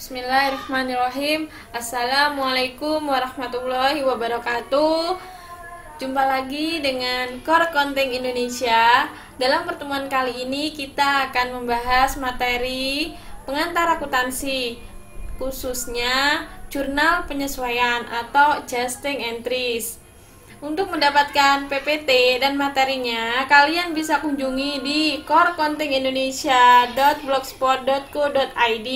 Bismillahirrahmanirrahim. Assalamualaikum warahmatullahi wabarakatuh. Jumpa lagi dengan Core Konten Indonesia. Dalam pertemuan kali ini kita akan membahas materi pengantar akuntansi, khususnya jurnal penyesuaian atau adjusting entries. Untuk mendapatkan PPT dan materinya, kalian bisa kunjungi di corekontenindonesia.blogspot.co.id.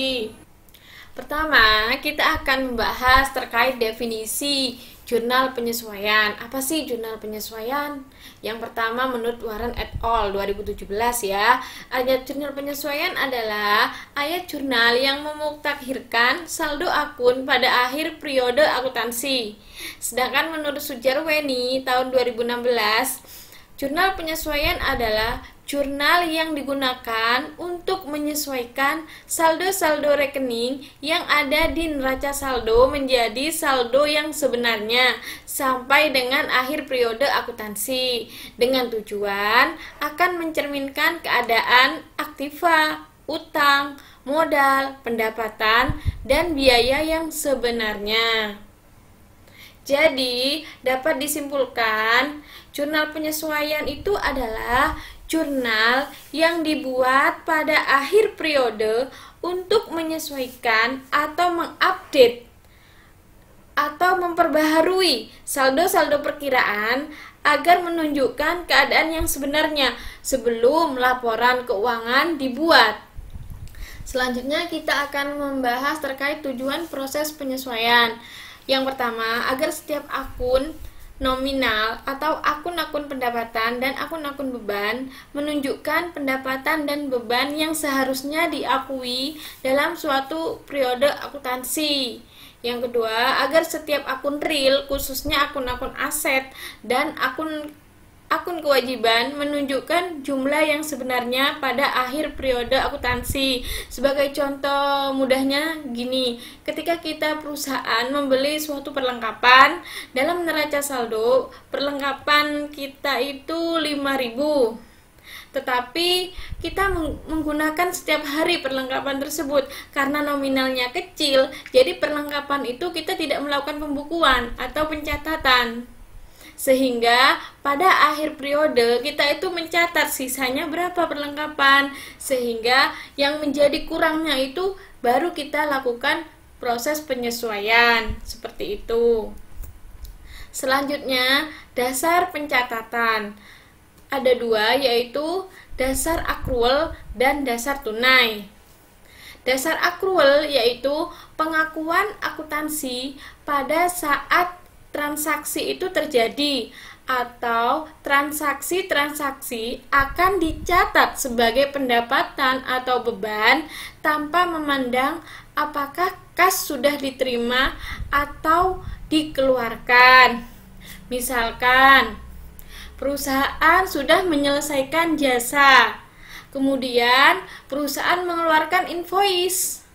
Pertama, kita akan membahas terkait definisi jurnal penyesuaian. Apa sih jurnal penyesuaian? Yang pertama, menurut Warren et al. 2017 ya, ayat jurnal penyesuaian adalah ayat jurnal yang memutakhirkan saldo akun pada akhir periode akuntansi. Sedangkan menurut Sujarweni tahun 2016, jurnal penyesuaian adalah jurnal yang digunakan untuk menyesuaikan saldo-saldo rekening yang ada di neraca saldo menjadi saldo yang sebenarnya sampai dengan akhir periode akuntansi, dengan tujuan akan mencerminkan keadaan aktiva, utang, modal, pendapatan, dan biaya yang sebenarnya. Jadi, dapat disimpulkan, jurnal penyesuaian itu adalah jurnal yang dibuat pada akhir periode untuk menyesuaikan atau mengupdate atau memperbaharui saldo-saldo perkiraan agar menunjukkan keadaan yang sebenarnya sebelum laporan keuangan dibuat. Selanjutnya kita akan membahas terkait tujuan proses penyesuaian. Yang pertama, agar setiap akun nominal atau akun-akun pendapatan dan akun-akun beban menunjukkan pendapatan dan beban yang seharusnya diakui dalam suatu periode akuntansi. Yang kedua, agar setiap akun real, khususnya akun-akun aset dan akun kewajiban menunjukkan jumlah yang sebenarnya pada akhir periode akuntansi. Sebagai contoh mudahnya gini, ketika kita perusahaan membeli suatu perlengkapan, dalam neraca saldo perlengkapan kita itu 5.000, tetapi kita menggunakan setiap hari perlengkapan tersebut karena nominalnya kecil, jadi perlengkapan itu kita tidak melakukan pembukuan atau pencatatan. Sehingga pada akhir periode kita itu mencatat sisanya berapa perlengkapan, sehingga yang menjadi kurangnya itu baru kita lakukan proses penyesuaian seperti itu. Selanjutnya, dasar pencatatan ada dua, yaitu dasar akrual dan dasar tunai. Dasar akrual yaitu pengakuan akuntansi pada saat transaksi itu terjadi atau transaksi-transaksi akan dicatat sebagai pendapatan atau beban tanpa memandang apakah kas sudah diterima atau dikeluarkan. Misalkan perusahaan sudah menyelesaikan jasa, kemudian perusahaan mengeluarkan invoice.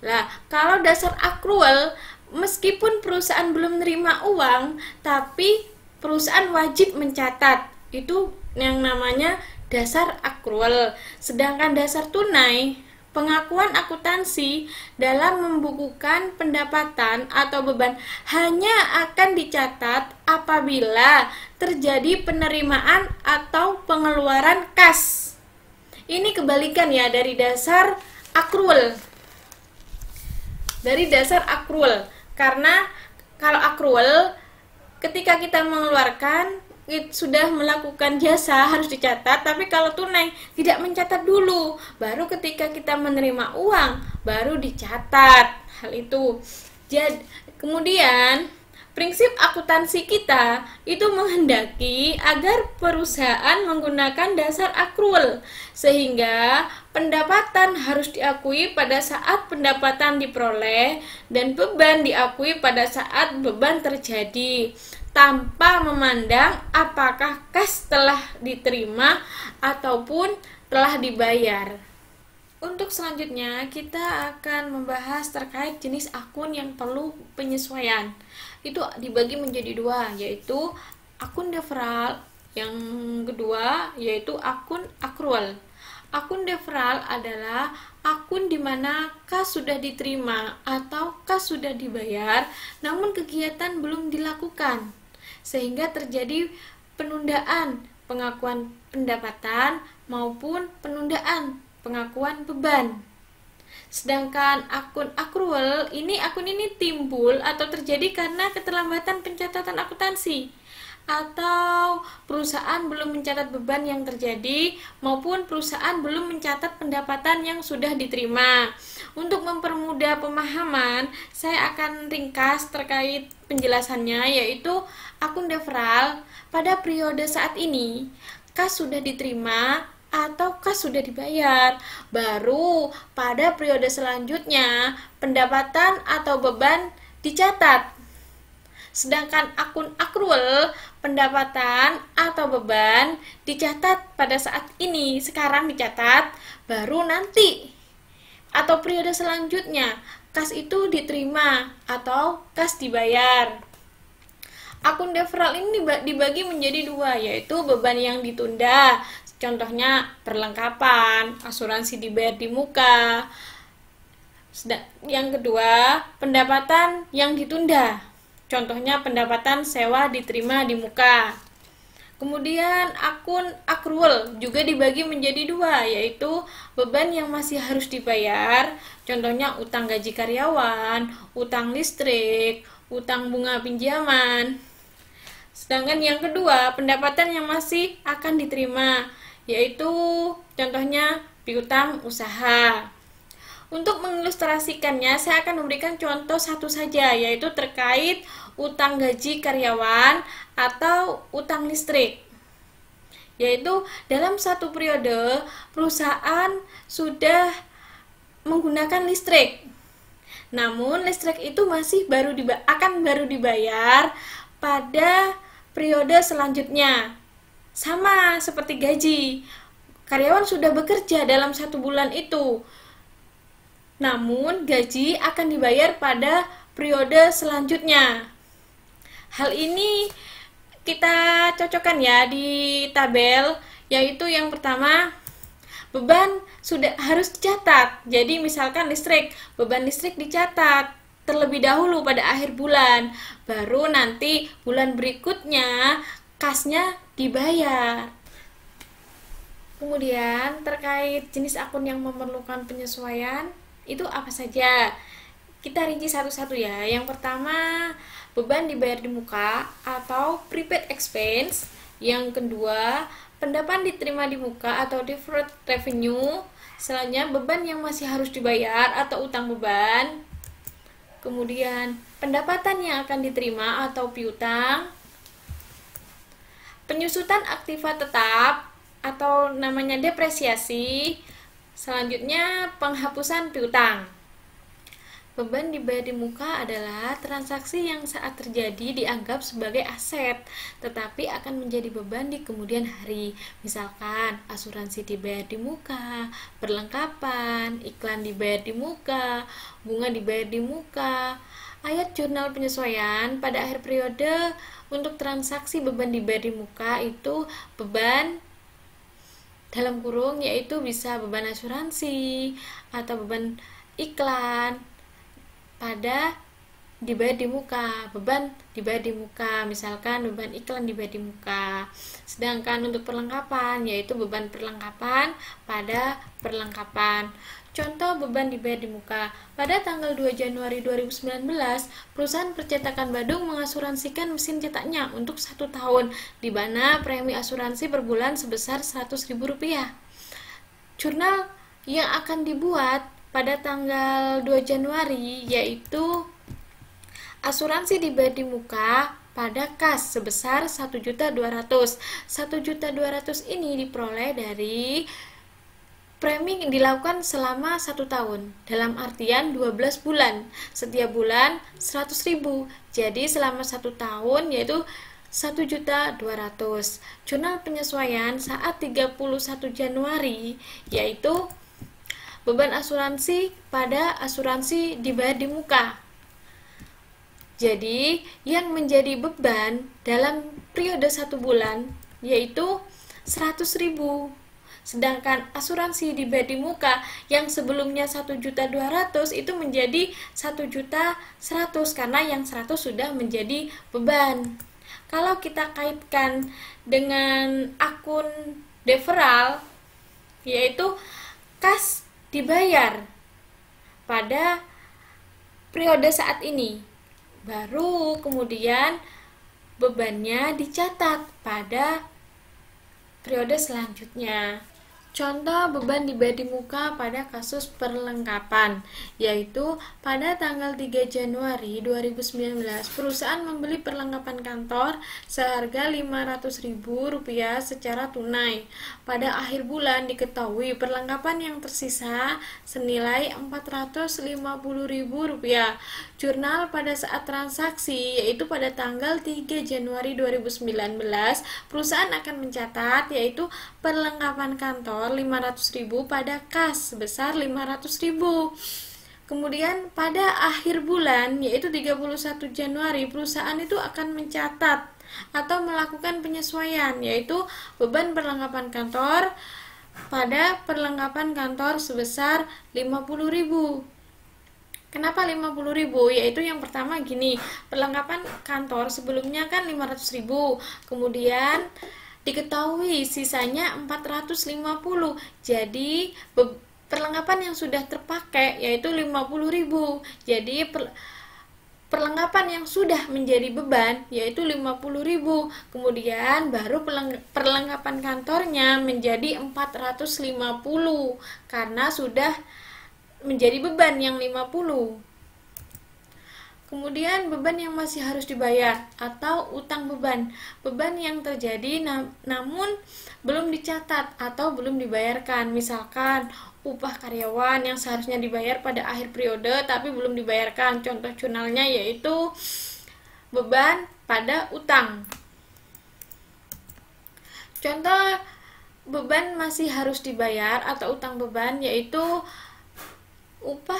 Nah, kalau dasar akrual, meskipun perusahaan belum menerima uang, tapi perusahaan wajib mencatat. Itu yang namanya dasar akrual. Sedangkan dasar tunai, pengakuan akuntansi dalam membukukan pendapatan atau beban hanya akan dicatat apabila terjadi penerimaan atau pengeluaran kas. Ini kebalikan ya dari dasar akrual. Karena kalau akrual, ketika kita mengeluarkan sudah melakukan jasa harus dicatat, tapi kalau tunai tidak mencatat dulu, baru ketika kita menerima uang baru dicatat hal itu. Jadi kemudian prinsip akuntansi kita itu menghendaki agar perusahaan menggunakan dasar akrual, sehingga pendapatan harus diakui pada saat pendapatan diperoleh dan beban diakui pada saat beban terjadi, tanpa memandang apakah kas telah diterima ataupun telah dibayar. Untuk selanjutnya kita akan membahas terkait jenis akun yang perlu penyesuaian. Itu dibagi menjadi dua, yaitu akun deferral, yang kedua yaitu akun akrual. Akun deferral adalah akun di mana kas sudah diterima atau kas sudah dibayar, namun kegiatan belum dilakukan, sehingga terjadi penundaan pengakuan pendapatan maupun penundaan pengakuan beban. Sedangkan akun accrual akun ini timbul atau terjadi karena keterlambatan pencatatan akuntansi atau perusahaan belum mencatat beban yang terjadi maupun perusahaan belum mencatat pendapatan yang sudah diterima. Untuk mempermudah pemahaman, saya akan ringkas terkait penjelasannya, yaitu akun deferral pada periode saat ini kas sudah diterima atau kas sudah dibayar. Baru pada periode selanjutnya pendapatan atau beban dicatat. Sedangkan akun accrual, pendapatan atau beban dicatat pada saat ini, sekarang dicatat, baru nanti atau periode selanjutnya kas itu diterima atau kas dibayar. Akun deferral ini dibagi menjadi dua, yaitu beban yang ditunda, contohnya perlengkapan, asuransi dibayar di muka. Yang kedua, pendapatan yang ditunda, contohnya pendapatan sewa diterima di muka. Kemudian akun accrual juga dibagi menjadi dua, yaitu beban yang masih harus dibayar, contohnya utang gaji karyawan, utang listrik, utang bunga pinjaman. Sedangkan yang kedua, pendapatan yang masih akan diterima, yaitu contohnya piutang usaha. Untuk mengilustrasikannya, saya akan memberikan contoh satu saja, yaitu terkait utang gaji karyawan atau utang listrik. Yaitu dalam satu periode, perusahaan sudah menggunakan listrik. Namun listrik itu masih akan baru dibayar pada periode selanjutnya. Sama seperti gaji. Karyawan sudah bekerja dalam satu bulan itu, namun gaji akan dibayar pada periode selanjutnya. Hal ini kita cocokkan ya di tabel, yaitu yang pertama, beban sudah harus dicatat. Jadi misalkan listrik, beban listrik dicatat terlebih dahulu pada akhir bulan, baru nanti bulan berikutnya kasnya dibayar. Kemudian terkait jenis akun yang memerlukan penyesuaian, itu apa saja? Kita rinci satu-satu ya. Yang pertama, beban dibayar di muka atau prepaid expense. Yang kedua, pendapatan diterima di muka atau deferred revenue. Selanjutnya, beban yang masih harus dibayar atau utang beban. Kemudian, pendapatan yang akan diterima atau piutang. Penyusutan aktiva tetap atau namanya depresiasi. Selanjutnya, penghapusan piutang. Beban dibayar di muka adalah transaksi yang saat terjadi dianggap sebagai aset, tetapi akan menjadi beban di kemudian hari. Misalkan, asuransi dibayar di muka, perlengkapan, iklan dibayar di muka, bunga dibayar di muka. Ayat jurnal penyesuaian pada akhir periode untuk transaksi beban dibayar di muka itu beban dalam kurung, yaitu bisa beban asuransi atau beban iklan pada dibayar di muka, beban dibayar di muka, misalkan beban iklan dibayar di muka. Sedangkan untuk perlengkapan, yaitu beban perlengkapan pada perlengkapan. Contoh beban dibayar di muka. Pada tanggal 2 Januari 2019, perusahaan percetakan Badung mengasuransikan mesin cetaknya untuk 1 tahun, di mana premi asuransi per bulan sebesar Rp100.000. Jurnal yang akan dibuat pada tanggal 2 Januari yaitu asuransi dibayar di muka pada kas sebesar 1.200.000. 1.200.000 ini diperoleh dari premi yang dilakukan selama 1 tahun, dalam artian 12 bulan, setiap bulan 100.000. Jadi selama 1 tahun yaitu 1.200.000. Jurnal penyesuaian saat 31 Januari yaitu beban asuransi pada asuransi dibayar di muka. Jadi yang menjadi beban dalam periode 1 bulan yaitu 100.000. Sedangkan asuransi dibayar di muka yang sebelumnya 1.200.000 itu menjadi 1.100.000 karena yang 100 sudah menjadi beban. Kalau kita kaitkan dengan akun deferral, yaitu kas dibayar pada periode saat ini, baru kemudian bebannya dicatat pada periode selanjutnya. Contoh beban dibayar di muka pada kasus perlengkapan, yaitu pada tanggal 3 Januari 2019 perusahaan membeli perlengkapan kantor seharga Rp500.000 secara tunai. Pada akhir bulan diketahui perlengkapan yang tersisa senilai Rp450.000. Jurnal pada saat transaksi, yaitu pada tanggal 3 Januari 2019 perusahaan akan mencatat yaitu perlengkapan kantor 500.000 pada kas sebesar 500.000. Kemudian pada akhir bulan yaitu 31 Januari perusahaan itu akan mencatat atau melakukan penyesuaian yaitu beban perlengkapan kantor pada perlengkapan kantor sebesar 50.000. Kenapa 50.000? Yaitu yang pertama gini, perlengkapan kantor sebelumnya kan 500.000, kemudian diketahui sisanya 450. Jadi perlengkapan yang sudah terpakai yaitu 50.000. Jadi perlengkapan yang sudah menjadi beban yaitu 50.000. Kemudian baru perlengkapan kantornya menjadi 450 karena sudah menjadi beban yang 50. Kemudian beban yang masih harus dibayar atau utang beban. Beban yang terjadi namun belum dicatat atau belum dibayarkan. Misalkan upah karyawan yang seharusnya dibayar pada akhir periode tapi belum dibayarkan. Contoh jurnalnya yaitu beban pada utang. Contoh beban masih harus dibayar atau utang beban yaitu upah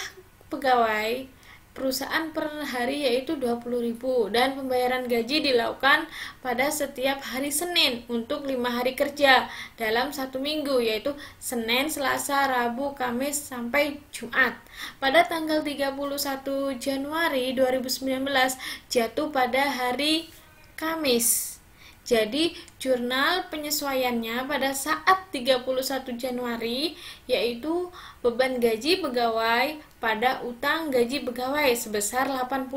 pegawai perusahaan per hari yaitu 20.000 dan pembayaran gaji dilakukan pada setiap hari Senin untuk 5 hari kerja dalam 1 minggu yaitu Senin, Selasa, Rabu, Kamis sampai Jumat. Pada tanggal 31 Januari 2019 jatuh pada hari Kamis. Jadi jurnal penyesuaiannya pada saat 31 Januari yaitu beban gaji pegawai pada utang gaji pegawai sebesar 80.000.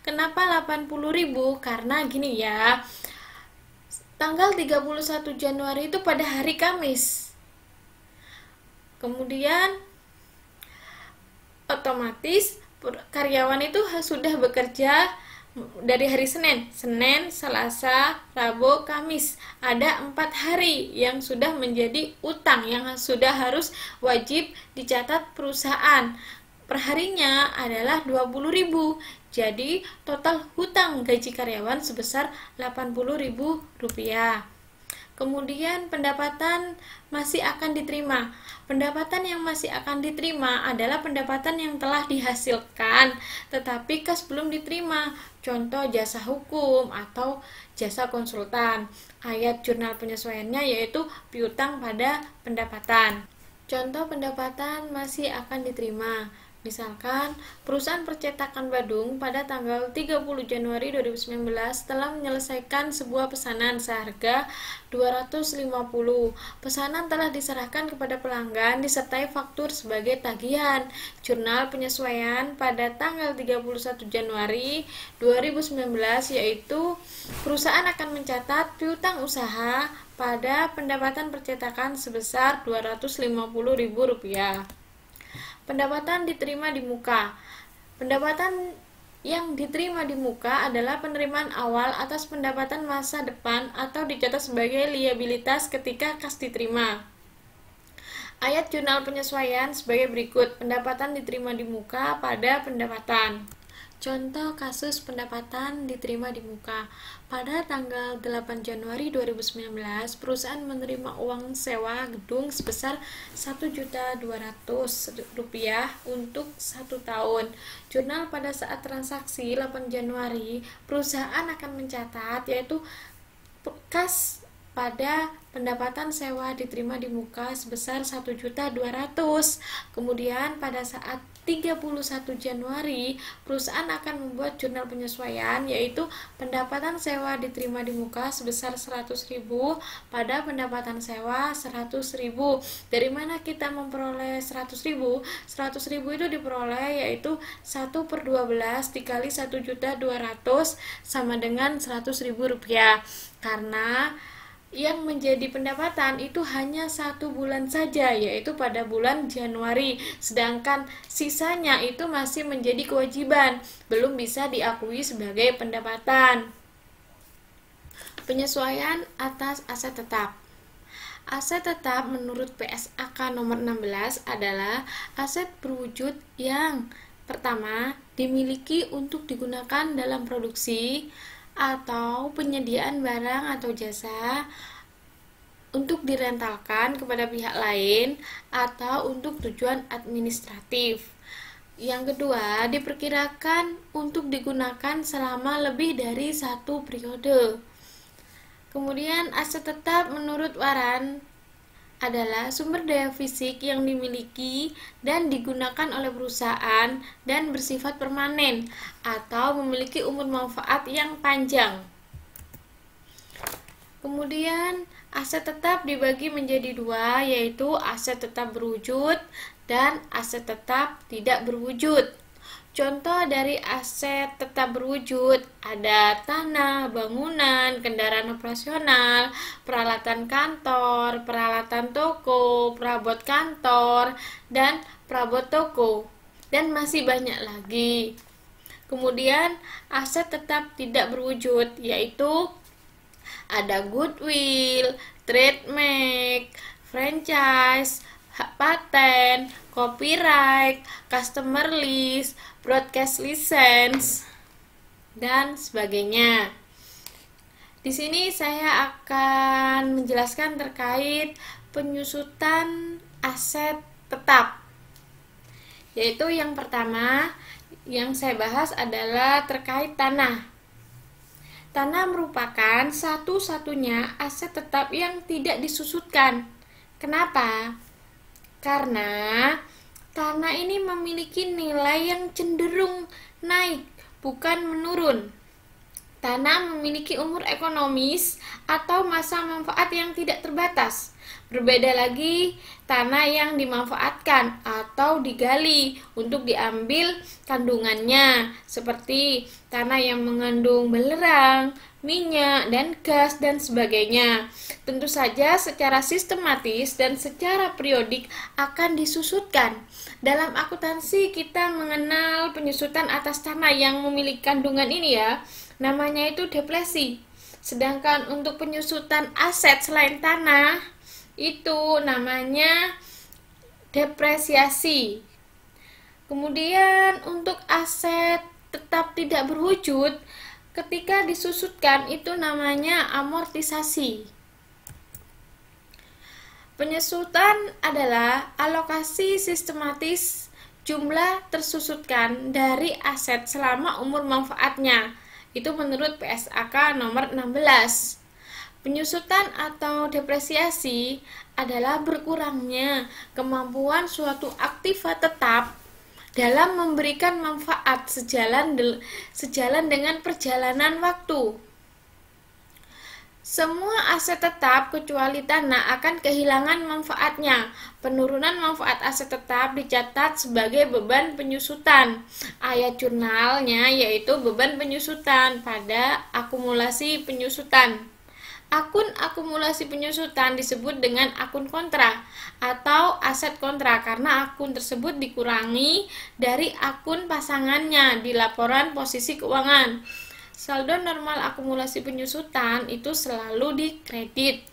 Kenapa 80.000? Karena gini ya. Tanggal 31 Januari itu pada hari Kamis. Kemudian otomatis karyawan itu sudah bekerja dari hari Senin, Selasa, Rabu, Kamis. Ada 4 hari yang sudah menjadi utang yang sudah harus wajib dicatat perusahaan. Perharinya adalah 20.000. Jadi total hutang gaji karyawan sebesar Rp80.000. Kemudian pendapatan masih akan diterima. Pendapatan yang masih akan diterima adalah pendapatan yang telah dihasilkan tetapi kas belum diterima. Contoh jasa hukum atau jasa konsultan. Ayat jurnal penyesuaiannya yaitu piutang pada pendapatan. Contoh pendapatan masih akan diterima. Misalkan, perusahaan percetakan Badung pada tanggal 30 Januari 2019 telah menyelesaikan sebuah pesanan seharga 250. Pesanan telah diserahkan kepada pelanggan disertai faktur sebagai tagihan. Jurnal penyesuaian pada tanggal 31 Januari 2019 yaitu perusahaan akan mencatat piutang usaha pada pendapatan percetakan sebesar Rp250.000. Pendapatan diterima di muka. Pendapatan yang diterima di muka adalah penerimaan awal atas pendapatan masa depan atau dicatat sebagai liabilitas ketika kas diterima. Ayat jurnal penyesuaian sebagai berikut. Pendapatan diterima di muka pada pendapatan. Contoh kasus pendapatan diterima di muka. Pada tanggal 8 Januari 2019, perusahaan menerima uang sewa gedung sebesar Rp1.200.000 untuk 1 tahun. Jurnal pada saat transaksi 8 Januari, perusahaan akan mencatat yaitu kas pada pendapatan sewa diterima di muka sebesar 1.200.000. Kemudian pada saat 31 Januari, perusahaan akan membuat jurnal penyesuaian, yaitu pendapatan sewa diterima di muka sebesar 100.000 pada pendapatan sewa 100.000. Dari mana kita memperoleh 100.000? 100.000 itu diperoleh yaitu 1/12 dikali 1.200.000 sama dengan 100.000 rupiah. Karena yang menjadi pendapatan itu hanya 1 bulan saja, yaitu pada bulan Januari, sedangkan sisanya itu masih menjadi kewajiban, belum bisa diakui sebagai pendapatan. Penyesuaian atas aset tetap. Aset tetap menurut PSAK nomor 16 adalah aset berwujud yang pertama dimiliki untuk digunakan dalam produksi atau penyediaan barang atau jasa, untuk direntalkan kepada pihak lain, atau untuk tujuan administratif. Yang kedua, diperkirakan untuk digunakan selama lebih dari 1 periode. Kemudian aset tetap menurut Waran adalah sumber daya fisik yang dimiliki dan digunakan oleh perusahaan dan bersifat permanen atau memiliki umur manfaat yang panjang. Kemudian aset tetap dibagi menjadi 2, yaitu aset tetap berwujud dan aset tetap tidak berwujud. Contoh dari aset tetap berwujud ada tanah, bangunan, kendaraan operasional, peralatan kantor, peralatan toko, perabot kantor, dan perabot toko, dan masih banyak lagi. Kemudian aset tetap tidak berwujud yaitu ada goodwill, trademark, franchise, hak paten, copyright, customer list, broadcast license, dan sebagainya. Di sini saya akan menjelaskan terkait penyusutan aset tetap. Yaitu yang pertama yang saya bahas adalah terkait tanah. Tanah merupakan satu-satunya aset tetap yang tidak disusutkan. Kenapa? Karena tanah ini memiliki nilai yang cenderung naik, bukan menurun. Tanah memiliki umur ekonomis atau masa manfaat yang tidak terbatas. Berbeda lagi tanah yang dimanfaatkan atau digali untuk diambil kandungannya, seperti tanah yang mengandung belerang, minyak, dan gas, dan sebagainya. Tentu saja secara sistematis dan secara periodik akan disusutkan. Dalam akuntansi kita mengenal penyusutan atas tanah yang memiliki kandungan ini ya, namanya itu depresi. Sedangkan untuk penyusutan aset selain tanah itu namanya depresiasi. Kemudian untuk aset tetap tidak berwujud ketika disusutkan itu namanya amortisasi. Penyusutan adalah alokasi sistematis jumlah tersusutkan dari aset selama umur manfaatnya. Itu menurut PSAK nomor 16. Penyusutan atau depresiasi adalah berkurangnya kemampuan suatu aktiva tetap dalam memberikan manfaat sejalan dengan perjalanan waktu. Semua aset tetap kecuali tanah akan kehilangan manfaatnya. Penurunan manfaat aset tetap dicatat sebagai beban penyusutan. Ayat jurnalnya yaitu beban penyusutan pada akumulasi penyusutan. Akun akumulasi penyusutan disebut dengan akun kontra atau aset kontra karena akun tersebut dikurangi dari akun pasangannya di laporan posisi keuangan. Saldo normal akumulasi penyusutan itu selalu dikredit.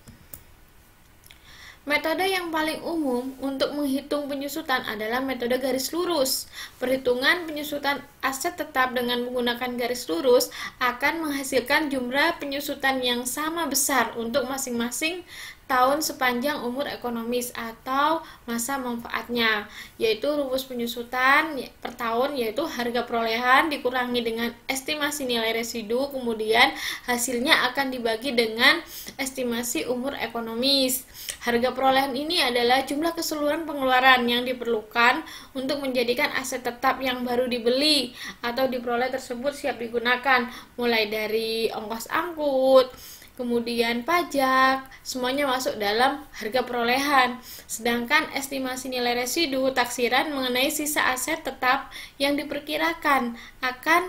Metode yang paling umum untuk menghitung penyusutan adalah metode garis lurus. Perhitungan penyusutan aset tetap dengan menggunakan garis lurus akan menghasilkan jumlah penyusutan yang sama besar untuk masing-masing tahun sepanjang umur ekonomis atau masa manfaatnya, yaitu rumus penyusutan per tahun yaitu harga perolehan dikurangi dengan estimasi nilai residu, kemudian hasilnya akan dibagi dengan estimasi umur ekonomis. Harga perolehan ini adalah jumlah keseluruhan pengeluaran yang diperlukan untuk menjadikan aset tetap yang baru dibeli atau diperoleh tersebut siap digunakan, mulai dari ongkos angkut, kemudian pajak, semuanya masuk dalam harga perolehan. Sedangkan estimasi nilai residu taksiran mengenai sisa aset tetap yang diperkirakan akan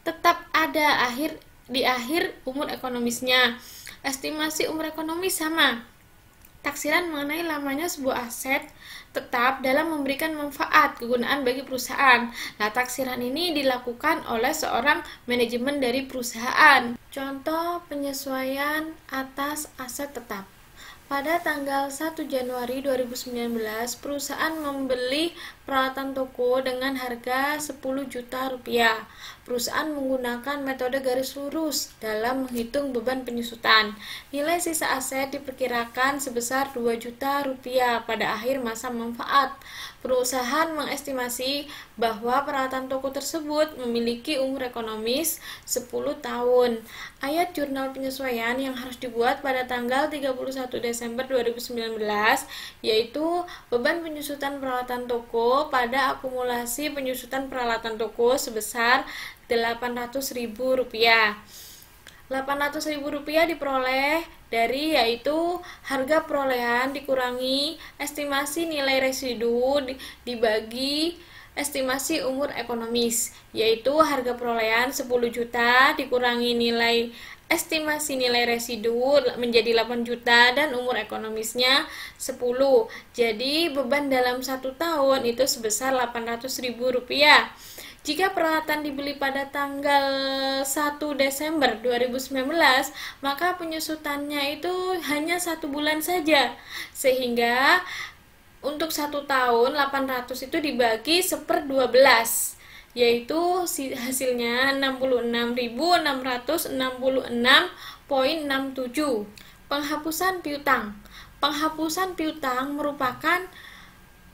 tetap ada di akhir umur ekonomisnya. Estimasi umur ekonomis sama. Taksiran mengenai lamanya sebuah aset tetap dalam memberikan manfaat kegunaan bagi perusahaan. Nah, taksiran ini dilakukan oleh seorang manajemen dari perusahaan. Contoh penyesuaian atas aset tetap. Pada tanggal 1 Januari 2019, perusahaan membeli peralatan toko dengan harga 10 juta rupiah. Perusahaan menggunakan metode garis lurus dalam menghitung beban penyusutan. Nilai sisa aset diperkirakan sebesar 2 juta rupiah pada akhir masa manfaat. Perusahaan mengestimasi bahwa peralatan toko tersebut memiliki umur ekonomis 10 tahun. Ayat jurnal penyesuaian yang harus dibuat pada tanggal 31 Desember 2019 yaitu beban penyusutan peralatan toko pada akumulasi penyusutan peralatan toko sebesar Rp800.000. Rp800.000 diperoleh dari yaitu harga perolehan dikurangi estimasi nilai residu dibagi estimasi umur ekonomis, yaitu harga perolehan 10 juta dikurangi nilai estimasi nilai residu menjadi 8 juta dan umur ekonomisnya 10. Jadi beban dalam 1 tahun itu sebesar Rp800.000. Jika peralatan dibeli pada tanggal 1 Desember 2019, maka penyusutannya itu hanya 1 bulan saja. Sehingga untuk 1 tahun 800 itu dibagi 1/12, yaitu hasilnya 66.666,67. Penghapusan piutang. Penghapusan piutang merupakan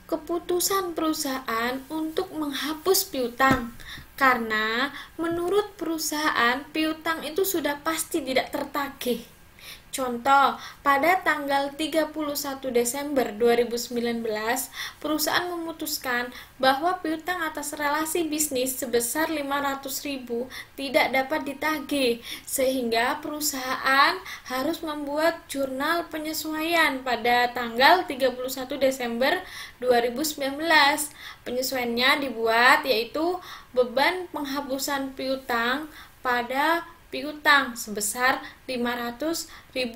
keputusan perusahaan untuk menghapus piutang karena menurut perusahaan piutang itu sudah pasti tidak tertagih. Contoh, pada tanggal 31 Desember 2019, perusahaan memutuskan bahwa piutang atas relasi bisnis sebesar 500.000 tidak dapat ditagih, sehingga perusahaan harus membuat jurnal penyesuaian pada tanggal 31 Desember 2019. Penyesuaiannya dibuat yaitu beban penghapusan piutang pada piutang sebesar Rp500.000.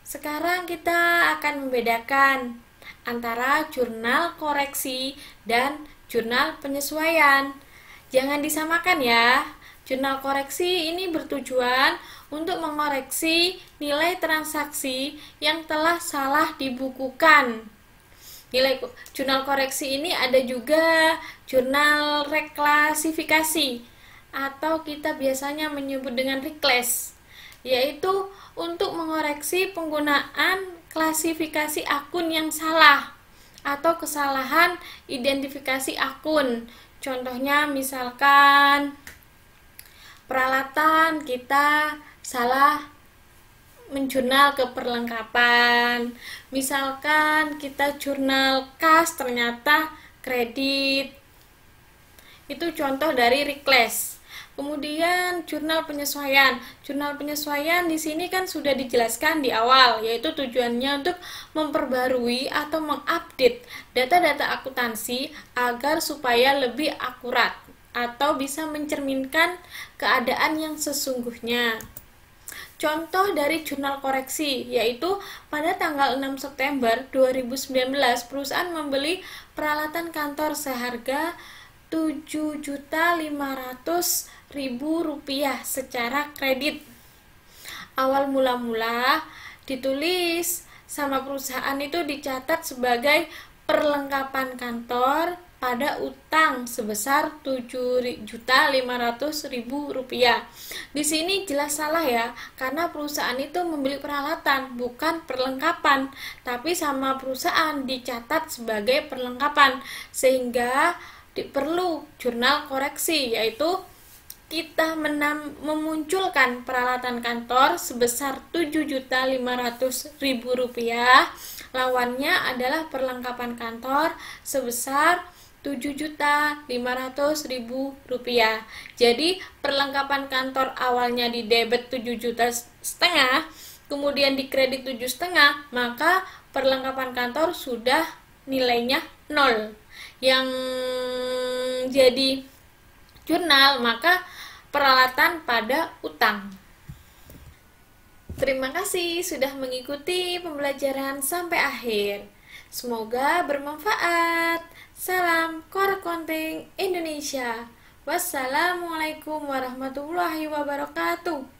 Sekarang kita akan membedakan antara jurnal koreksi dan jurnal penyesuaian. Jangan disamakan ya. Jurnal koreksi ini bertujuan untuk mengoreksi nilai transaksi yang telah salah dibukukan. Jurnal koreksi ini ada juga jurnal reklasifikasi atau kita biasanya menyebut dengan reclass, yaitu untuk mengoreksi penggunaan klasifikasi akun yang salah atau kesalahan identifikasi akun. Contohnya misalkan peralatan kita salah menjurnal ke perlengkapan, misalkan kita jurnal kas ternyata kredit, itu contoh dari reclass. Kemudian jurnal penyesuaian di sini kan sudah dijelaskan di awal, yaitu tujuannya untuk memperbarui atau mengupdate data-data akuntansi agar supaya lebih akurat atau bisa mencerminkan keadaan yang sesungguhnya. Contoh dari jurnal koreksi yaitu pada tanggal 6 September 2019 perusahaan membeli peralatan kantor seharga Rp7.500.000 secara kredit. Awal mula-mula ditulis sama perusahaan itu dicatat sebagai perlengkapan kantor pada utang sebesar Rp7.500.000. Di sini jelas salah ya, karena perusahaan itu membeli peralatan, bukan perlengkapan, tapi sama perusahaan dicatat sebagai perlengkapan, sehingga perlu jurnal koreksi, yaitu kita memunculkan peralatan kantor sebesar Rp7.500.000. Lawannya adalah perlengkapan kantor sebesar Rp7.500.000. Jadi perlengkapan kantor awalnya di debit 7,5 juta, kemudian di kredit 7,5, maka perlengkapan kantor sudah nilainya 0. Yang jadi jurnal maka peralatan pada utang. Terima kasih sudah mengikuti pembelajaran sampai akhir. Semoga bermanfaat. Salam Core Accounting Indonesia. Wassalamualaikum warahmatullahi wabarakatuh.